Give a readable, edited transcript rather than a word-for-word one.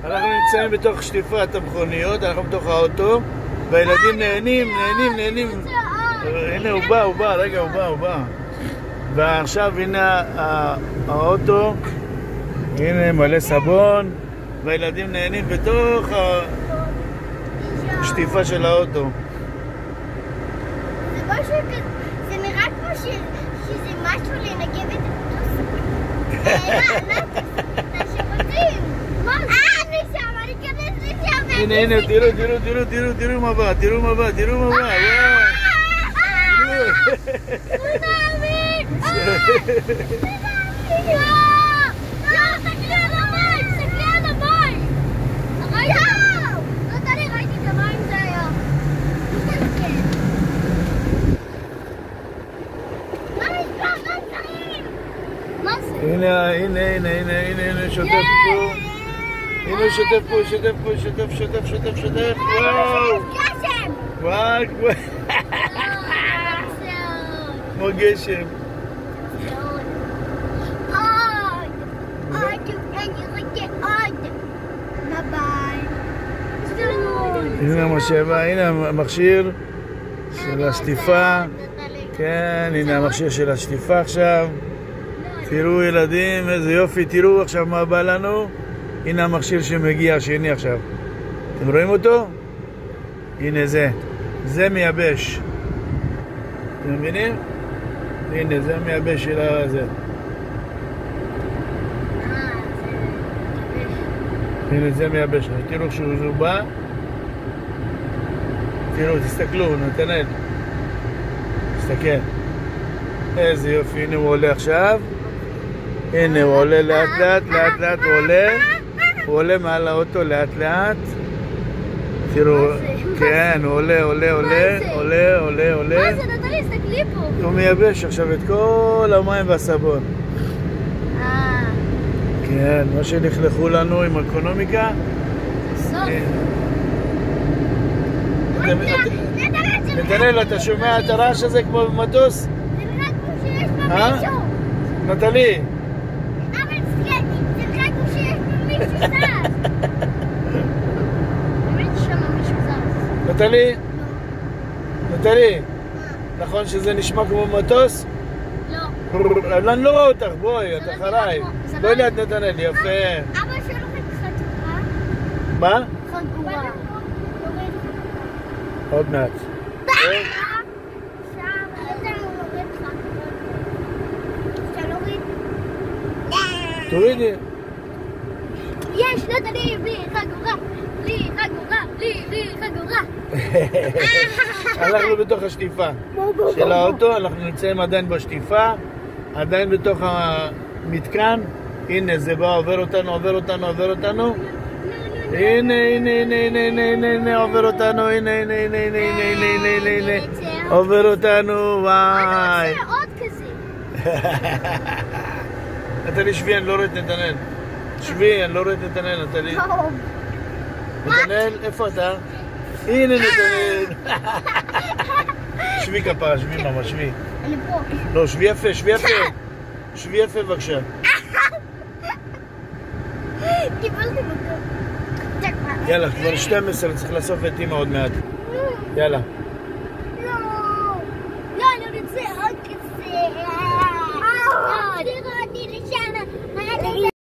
אנחנו נמצאים בתוך שטיפת המכוניות, אנחנו בתוך האוטו, והילדים נהנים. הנה הוא בא, רגע הוא בא. ועכשיו הנה האוטו, הנה מלא סבון, והילדים נהנים בתוך השטיפה של האוטו. זה נראה כמו שזה משהו לנגב את השירותים. אני אכנס לשם. הנה, תראו מה בא. תסתכלי על המים. ראיתי את המים, זה היה. מה זה? הנה, שוטף פה. הנה, שוטף. וואו. כמו גשם. הנה המשאבה, הנה המכשיר של השטיפה. כן, הנה המכשיר של השטיפה עכשיו. תראו ילדים, איזה יופי, תראו עכשיו מה בא לנו. הנה המכשיר שמגיע השני עכשיו. אתם רואים אותו? הנה זה מייבש. אתם מבינים? הנה זה מייבש של הזה. הנה זה מייבש. תראו כשהוא בא. תראו, תסתכלו, נתנאל. תסתכל. איזה יופי, הנה הוא עולה עכשיו. הנה הוא עולה לאט לאט הוא עולה. הוא עולה מעל האוטו לאט לאט. תראו, כן, הוא עולה. מה זה, נתנאל, תסתכלי פה. הוא מייבש עכשיו את כל המים והסבון. כן, מה שנכלכו לנו עם אקונומיקה. נתנאל, אתה שומע את הרעש הזה כמו במטוס? זה נראה כמו שיש פה מישהו. נטלי. אבל זה נראה כמו שיש פה מישהו זז. באמת שם מישהו זז. נטלי, נכון שזה נשמע כמו מטוס? לא. אני לא רואה אותך, בואי, את אחריי. בואי ליד נתנאל, יפה. אבא שלו חגורה. מה? חגורה. עוד מעט. תורידי. יש נתני בלי חגורה. בלי חגורה. אנחנו בתוך השטיפה של האוטו, אנחנו נמצאים עדיין בשטיפה, עדיין בתוך המתקן. הנה זה בא, עובר אותנו. הנה, עובר אותנו, הנה, עובר אותנו, וואי. אני עושה עוד כזה. נתני, שבי, אני לא רואה את נתנאל. שבי, אני לא רואה את נתנאל, נתני. נתנאל, איפה אתה? הנה נתנאל. שבי כפרה, שבי ממש, שבי. אני פה. לא, שבי יפה. שבי יפה בבקשה. קיבלתי אותו. יאללה, כבר 12, צריך לאסוף את אמא עוד מעט. יאללה.